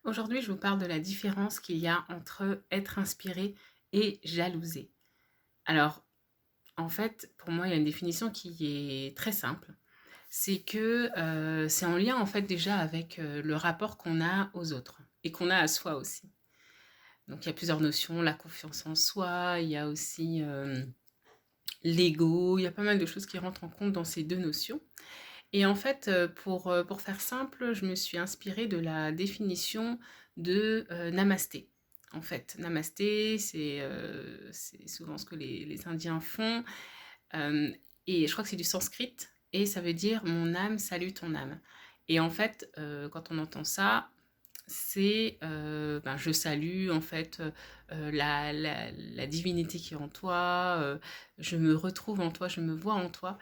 Aujourd'hui, je vous parle de la différence qu'il y a entre être inspiré et jalouser. Alors, en fait, pour moi, il y a une définition qui est très simple. C'est que c'est en lien, en fait, déjà avec le rapport qu'on a aux autres et qu'on a à soi aussi. Donc, il y a plusieurs notions, la confiance en soi, il y a aussi l'ego, il y a pas mal de choses qui rentrent en compte dans ces deux notions. Et en fait, pour faire simple, je me suis inspirée de la définition de namasté. En fait, namasté, c'est souvent ce que les Indiens font. euh, et je crois que c'est du sanskrit. Et ça veut dire mon âme salue ton âme. Et en fait, quand on entend ça, c'est ben, je salue en fait la divinité qui est en toi, je me retrouve en toi, je me vois en toi.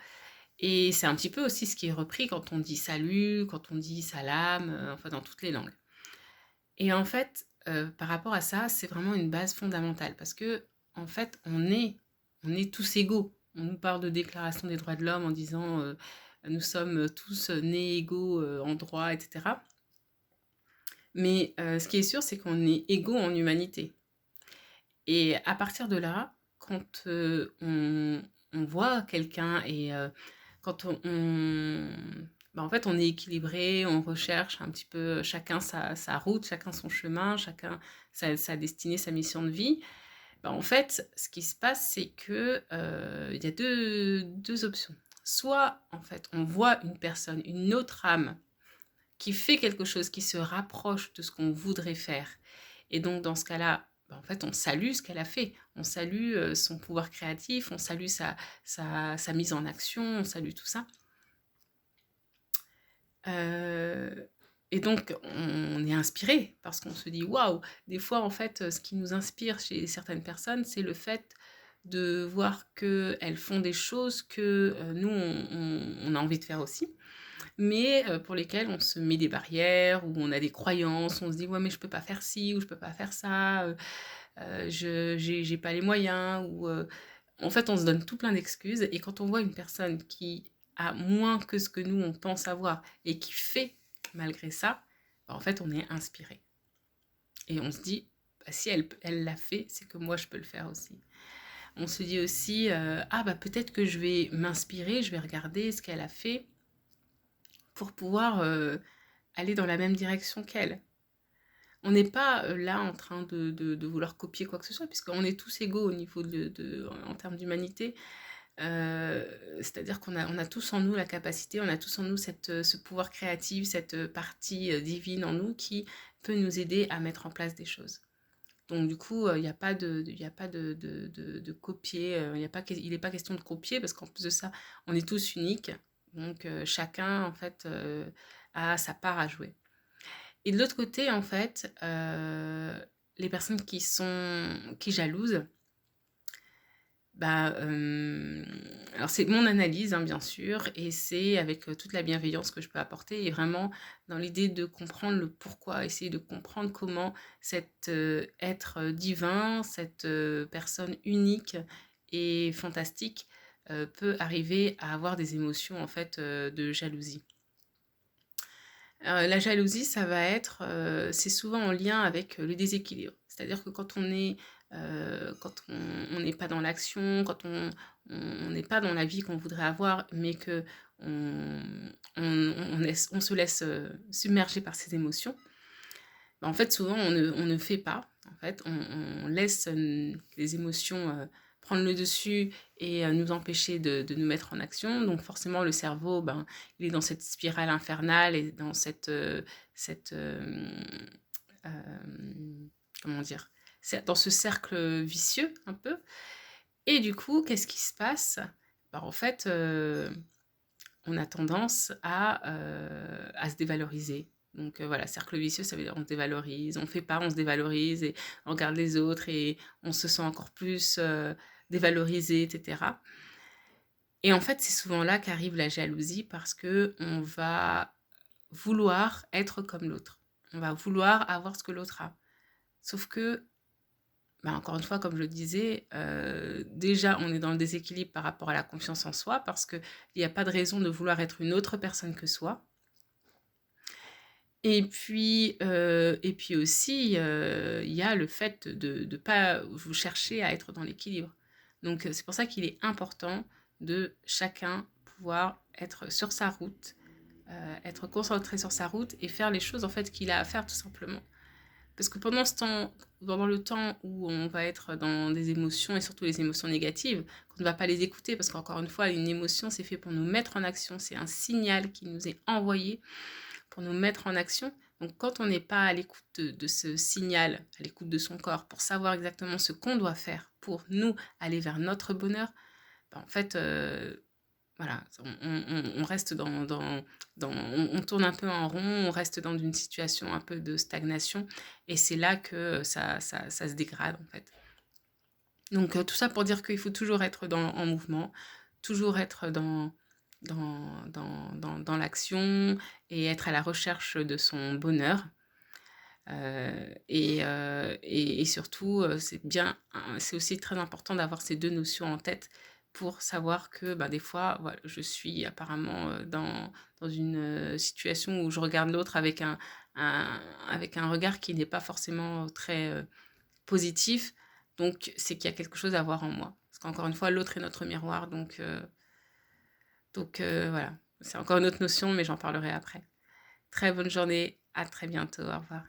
Et c'est un petit peu aussi ce qui est repris quand on dit salut, quand on dit salam, enfin dans toutes les langues. Et en fait, par rapport à ça, c'est vraiment une base fondamentale parce que en fait, on est tous égaux. On nous parle de déclaration des droits de l'homme en disant nous sommes tous nés égaux en droit, etc. Mais ce qui est sûr, c'est qu'on est égaux en humanité. Et à partir de là, quand on voit quelqu'un et quand bah, en fait, on est équilibré, on recherche un petit peu chacun sa route, chacun son chemin, chacun sa destinée, sa mission de vie. Bah, en fait, ce qui se passe, c'est que il y a deux options. Soit, en fait, on voit une personne, une autre âme, qui fait quelque chose qui se rapproche de ce qu'on voudrait faire. Et donc, dans ce cas-là, bah, en fait, on salue ce qu'elle a fait. On salue son pouvoir créatif, on salue sa mise en action, on salue tout ça. Euh, et donc, on est inspiré parce qu'on se dit waouh! Des fois, en fait, ce qui nous inspire chez certaines personnes, c'est le fait de voir qu'elles font des choses que nous, on a envie de faire aussi, mais pour lesquelles on se met des barrières, ou on a des croyances, on se dit ouais, mais je peux pas faire ci, ou je peux pas faire ça, j'ai pas les moyens, ou en fait, on se donne tout plein d'excuses. Et quand on voit une personne qui a moins que ce que nous, on pense avoir, et qui fait malgré ça, bah, en fait, on est inspiré. Et on se dit, bah, si elle l'a fait, c'est que moi, je peux le faire aussi. On se dit aussi, ah bah peut-être que je vais m'inspirer, je vais regarder ce qu'elle a fait pour pouvoir aller dans la même direction qu'elle. On n'est pas là en train de vouloir copier quoi que ce soit, puisqu'on est tous égaux au niveau en termes d'humanité. C'est-à-dire on a tous en nous la capacité, on a tous en nous ce pouvoir créatif, cette partie divine en nous qui peut nous aider à mettre en place des choses. Donc du coup, il n'y a pas y a pas de copier, il n'est pas question de copier parce qu'en plus de ça, on est tous uniques. Donc chacun, en fait, a sa part à jouer. Et de l'autre côté, en fait, les personnes qui jalousent, bah, alors c'est mon analyse, hein, bien sûr, et c'est avec toute la bienveillance que je peux apporter, et vraiment dans l'idée de comprendre le pourquoi, essayer de comprendre comment cet être divin, cette personne unique et fantastique peut arriver à avoir des émotions en fait de jalousie. La jalousie, ça va être, c'est souvent en lien avec le déséquilibre. C'est-à-dire que quand on n'est pas dans l'action, quand on n'est pas dans la vie qu'on voudrait avoir, mais que on se laisse submerger par ses émotions, bah, en fait, souvent, on ne fait pas. En fait, on laisse les émotions prendre le dessus et nous empêcher de nous mettre en action. Donc, forcément, le cerveau, ben, il est dans cette spirale infernale et dans cette comment dire, dans ce cercle vicieux un peu. Et du coup, qu'est-ce qui se passe? Ben, en fait, on a tendance à se dévaloriser. Donc voilà, cercle vicieux, ça veut dire on se dévalorise, on fait pas, on se dévalorise, et on regarde les autres et on se sent encore plus dévalorisé, etc. Et en fait, c'est souvent là qu'arrive la jalousie parce que on va vouloir être comme l'autre. On va vouloir avoir ce que l'autre a. Sauf que, bah, encore une fois, comme je le disais, déjà, on est dans le déséquilibre par rapport à la confiance en soi parce qu'il n'y a pas de raison de vouloir être une autre personne que soi. Et puis aussi, il y a le fait de pas vous chercher à être dans l'équilibre. Donc, c'est pour ça qu'il est important de chacun pouvoir être sur sa route, être concentré sur sa route et faire les choses en fait qu'il a à faire tout simplement. Parce que pendant le temps où on va être dans des émotions et surtout les émotions négatives, qu'on ne va pas les écouter parce qu'encore une fois, une émotion, c'est fait pour nous mettre en action, c'est un signal qui nous est envoyé pour nous mettre en action. Donc quand on n'est pas à l'écoute de ce signal, à l'écoute de son corps, pour savoir exactement ce qu'on doit faire pour nous aller vers notre bonheur, ben en fait, voilà, on reste on tourne un peu en rond, on reste dans une situation un peu de stagnation, et c'est là que ça se dégrade en fait. Donc tout ça pour dire qu'il faut toujours être en mouvement, toujours être dans l'action et être à la recherche de son bonheur. Et surtout, c'est aussi très important d'avoir ces deux notions en tête pour savoir que ben, des fois, voilà, je suis apparemment dans une situation où je regarde l'autre avec un regard qui n'est pas forcément très positif. Donc, c'est qu'il y a quelque chose à voir en moi. Parce qu'encore une fois, l'autre est notre miroir. Donc voilà, c'est encore une autre notion, mais j'en parlerai après. Très bonne journée, à très bientôt, au revoir.